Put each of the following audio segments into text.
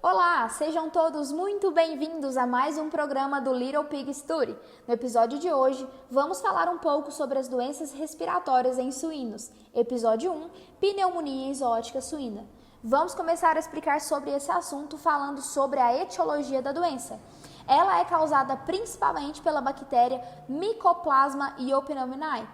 Olá, sejam todos muito bem-vindos a mais um programa do Little Pig Story. No episódio de hoje, vamos falar um pouco sobre as doenças respiratórias em suínos. Episódio 1, pneumonia exoótica suína. Vamos começar a explicar sobre esse assunto falando sobre a etiologia da doença. Ela é causada principalmente pela bactéria Mycoplasma iopneumoniae,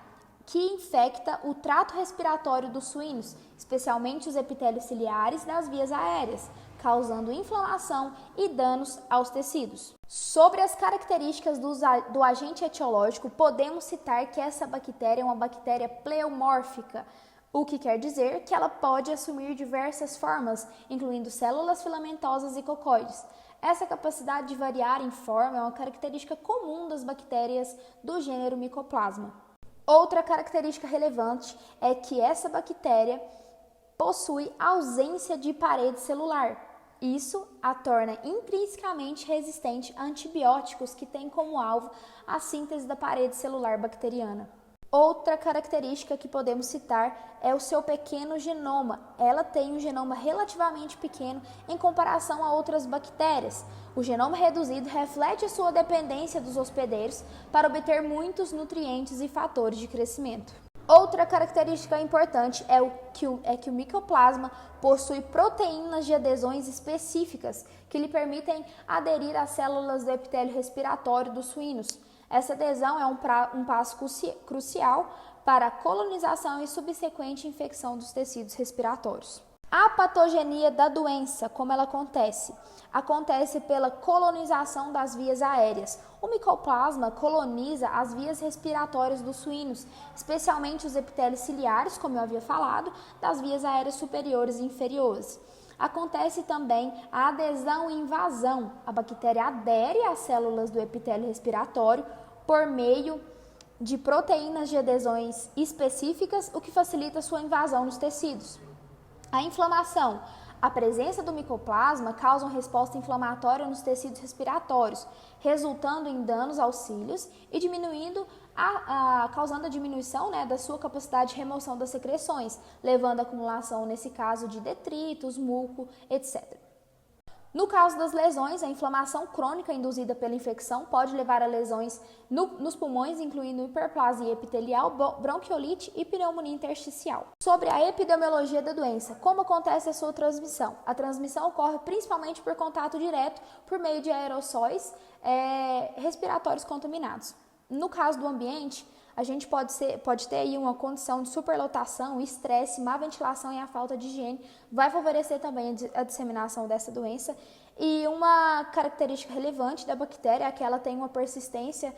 que infecta o trato respiratório dos suínos, especialmente os epitélios ciliares das vias aéreas, causando inflamação e danos aos tecidos. Sobre as características do agente etiológico, podemos citar que essa bactéria é uma bactéria pleomórfica, o que quer dizer que ela pode assumir diversas formas, incluindo células filamentosas e cocóides. Essa capacidade de variar em forma é uma característica comum das bactérias do gênero Mycoplasma. Outra característica relevante é que essa bactéria possui ausência de parede celular. Isso a torna intrinsecamente resistente a antibióticos que têm como alvo a síntese da parede celular bacteriana. Outra característica que podemos citar é o seu pequeno genoma. Ela tem um genoma relativamente pequeno em comparação a outras bactérias. O genoma reduzido reflete a sua dependência dos hospedeiros para obter muitos nutrientes e fatores de crescimento. Outra característica importante é que o Mycoplasma possui proteínas de adesões específicas que lhe permitem aderir às células do epitélio respiratório dos suínos. Essa adesão é um passo crucial para a colonização e subsequente infecção dos tecidos respiratórios. A patogenia da doença, como ela acontece? Acontece pela colonização das vias aéreas. O Mycoplasma coloniza as vias respiratórias dos suínos, especialmente os epitélios ciliares, como eu havia falado, das vias aéreas superiores e inferiores. Acontece também a adesão e invasão. A bactéria adere às células do epitélio respiratório por meio de proteínas de adesões específicas, o que facilita sua invasão nos tecidos. A inflamação. A presença do micoplasma causa uma resposta inflamatória nos tecidos respiratórios, resultando em danos aos cílios e causando a diminuição da sua capacidade de remoção das secreções, levando à acumulação, nesse caso, de detritos, muco, etc. No caso das lesões, a inflamação crônica induzida pela infecção pode levar a lesões nos pulmões, incluindo hiperplasia epitelial, bronquiolite e pneumonia intersticial. Sobre a epidemiologia da doença, como acontece a sua transmissão? A transmissão ocorre principalmente por contato direto por meio de aerossóis respiratórios contaminados. No caso do ambiente, a gente pode ter aí uma condição de superlotação, estresse, má ventilação e a falta de higiene. Vai favorecer também a disseminação dessa doença. E uma característica relevante da bactéria é que ela tem uma persistência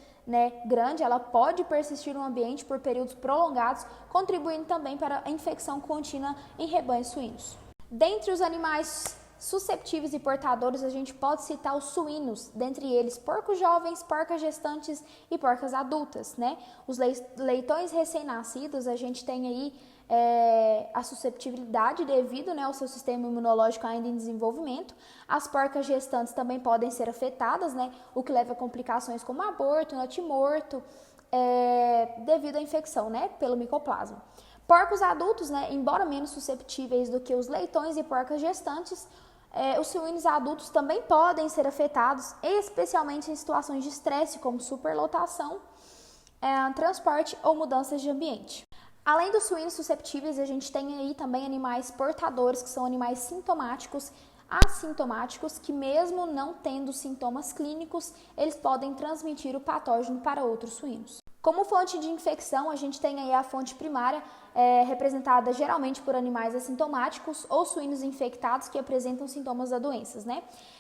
grande, ela pode persistir no ambiente por períodos prolongados, contribuindo também para a infecção contínua em rebanhos suínos. Dentre os animais susceptíveis e portadores, a gente pode citar os suínos, dentre eles porcos jovens, porcas gestantes e porcas adultas, Os leitões recém-nascidos, a gente tem aí a susceptibilidade devido ao seu sistema imunológico ainda em desenvolvimento. As porcas gestantes também podem ser afetadas, o que leva a complicações como aborto, natimorto, devido à infecção, pelo micoplasma. Porcos adultos, embora menos susceptíveis do que os leitões e porcas gestantes, os suínos adultos também podem ser afetados, especialmente em situações de estresse, como superlotação, transporte ou mudanças de ambiente. Além dos suínos susceptíveis, a gente tem aí também animais portadores, que são animais sintomáticos, assintomáticos, que mesmo não tendo sintomas clínicos, eles podem transmitir o patógeno para outros suínos. Como fonte de infecção, a gente tem aí a fonte primária, representada geralmente por animais assintomáticos ou suínos infectados que apresentam sintomas da doença,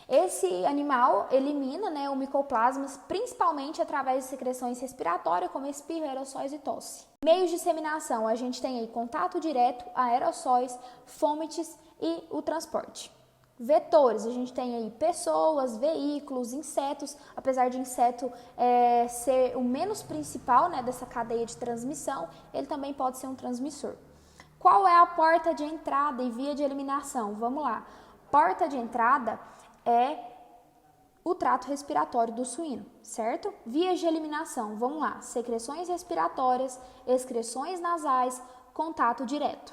Esse animal elimina, o micoplasma, principalmente através de secreções respiratórias, como espirro, aerossóis e tosse. Meios de disseminação, a gente tem aí contato direto, aerossóis, fomites e o transporte. Vetores, a gente tem aí pessoas, veículos, insetos, apesar de inseto ser o menos principal dessa cadeia de transmissão, ele também pode ser um transmissor. Qual é a porta de entrada e via de eliminação? Vamos lá. Porta de entrada é o trato respiratório do suíno, certo? Vias de eliminação, vamos lá. Secreções respiratórias, excreções nasais, contato direto.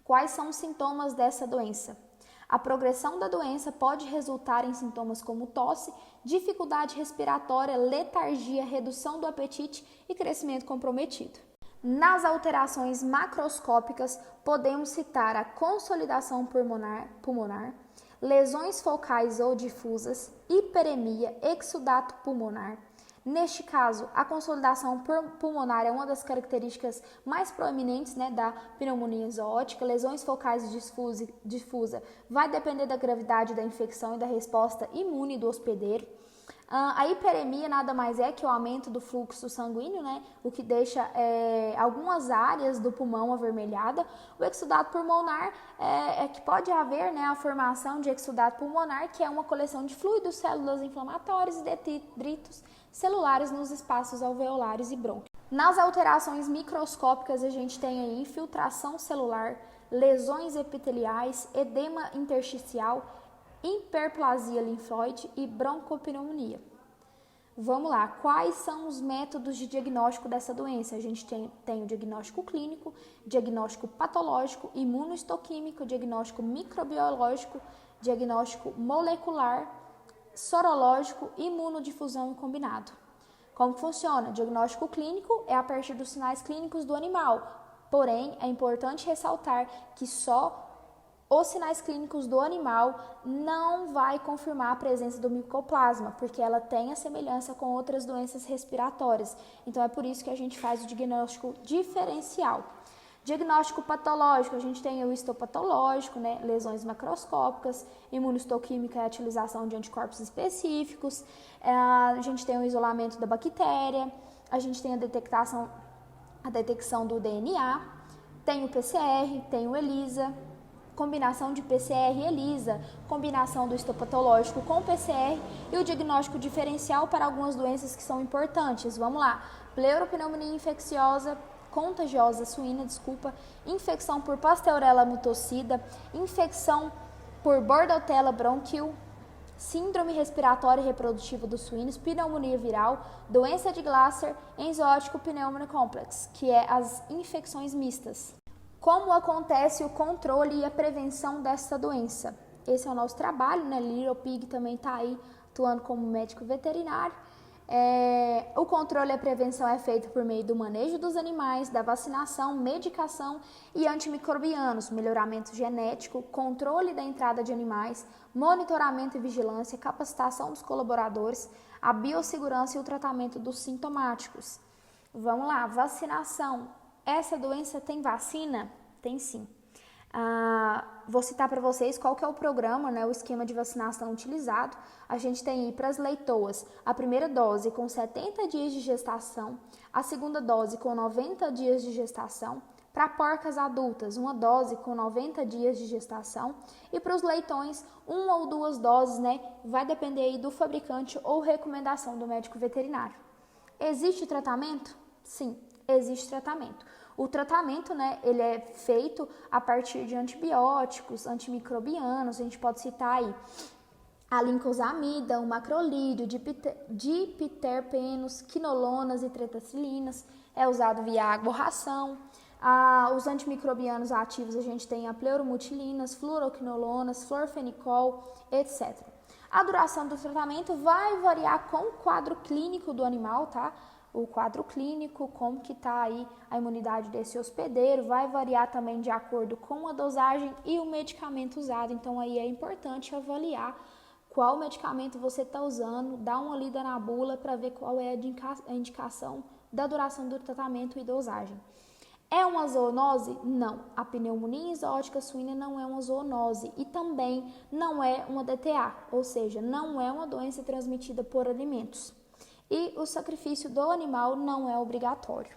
Quais são os sintomas dessa doença? A progressão da doença pode resultar em sintomas como tosse, dificuldade respiratória, letargia, redução do apetite e crescimento comprometido. Nas alterações macroscópicas, podemos citar a consolidação pulmonar, lesões focais ou difusas, hiperemia, exudato pulmonar. Neste caso, a consolidação pulmonar é uma das características mais proeminentes, da pneumonia zoótica. Lesões focais difusa vai depender da gravidade da infecção e da resposta imune do hospedeiro. A hiperemia nada mais é que o aumento do fluxo sanguíneo, o que deixa algumas áreas do pulmão avermelhada. O exudato pulmonar é que pode haver a formação de exudato pulmonar, que é uma coleção de fluidos, células inflamatórias e detritos celulares nos espaços alveolares e brônquios. Nas alterações microscópicas, a gente tem aí infiltração celular, lesões epiteliais, edema intersticial, hiperplasia linfóide e broncopneumonia. Vamos lá, quais são os métodos de diagnóstico dessa doença? A gente tem o diagnóstico clínico, diagnóstico patológico, imunohistoquímico, diagnóstico microbiológico, diagnóstico molecular, sorológico, imunodifusão e combinado. Como funciona? Diagnóstico clínico é a partir dos sinais clínicos do animal, porém é importante ressaltar que só os sinais clínicos do animal não vai confirmar a presença do micoplasma, porque ela tem a semelhança com outras doenças respiratórias. Então é por isso que a gente faz o diagnóstico diferencial. Diagnóstico patológico, a gente tem o histopatológico, lesões macroscópicas, imunohistoquímica é a utilização de anticorpos específicos, a gente tem o isolamento da bactéria, a gente tem a detecção do DNA, tem o PCR, tem o ELISA, combinação de PCR e ELISA, combinação do histopatológico com o PCR e o diagnóstico diferencial para algumas doenças que são importantes. Vamos lá, pleuropneumonia infecciosa, contagiosa suína, infecção por Pasteurella mutocida, infecção por Bordetella bronchial, síndrome respiratória reprodutiva dos suínos, pneumonia viral, doença de Glasser, enzootic pneumonia complex, que é as infecções mistas. Como acontece o controle e a prevenção dessa doença? Esse é o nosso trabalho, Little Pig também está aí atuando como médico veterinário. O controle e a prevenção é feito por meio do manejo dos animais, da vacinação, medicação e antimicrobianos, melhoramento genético, controle da entrada de animais, monitoramento e vigilância, capacitação dos colaboradores, a biossegurança e o tratamento dos sintomáticos. Vamos lá, vacinação. Essa doença tem vacina? Tem sim. Vou citar para vocês qual que é o programa, o esquema de vacinação utilizado. A gente tem aí para as leitoas a primeira dose com 70 dias de gestação, a segunda dose com 90 dias de gestação, para porcas adultas, uma dose com 90 dias de gestação e para os leitões, uma ou duas doses, vai depender aí do fabricante ou recomendação do médico veterinário. Existe tratamento? Sim, existe tratamento. O tratamento, ele é feito a partir de antibióticos, antimicrobianos, a gente pode citar aí a lincosamida, o macrolídeo, dipterpenos, quinolonas e tetacilinas, é usado via água ou ração. Os antimicrobianos ativos, a gente tem a pleuromutilinas, fluoroquinolonas, florfenicol, etc. A duração do tratamento vai variar com o quadro clínico do animal, tá? O quadro clínico, como que está aí a imunidade desse hospedeiro, vai variar também de acordo com a dosagem e o medicamento usado. Então aí é importante avaliar qual medicamento você está usando, dar uma lida na bula para ver qual é a indicação da duração do tratamento e dosagem. É uma zoonose? Não. A pneumonia exótica suína não é uma zoonose e também não é uma DTA, ou seja, não é uma doença transmitida por alimentos. E o sacrifício do animal não é obrigatório.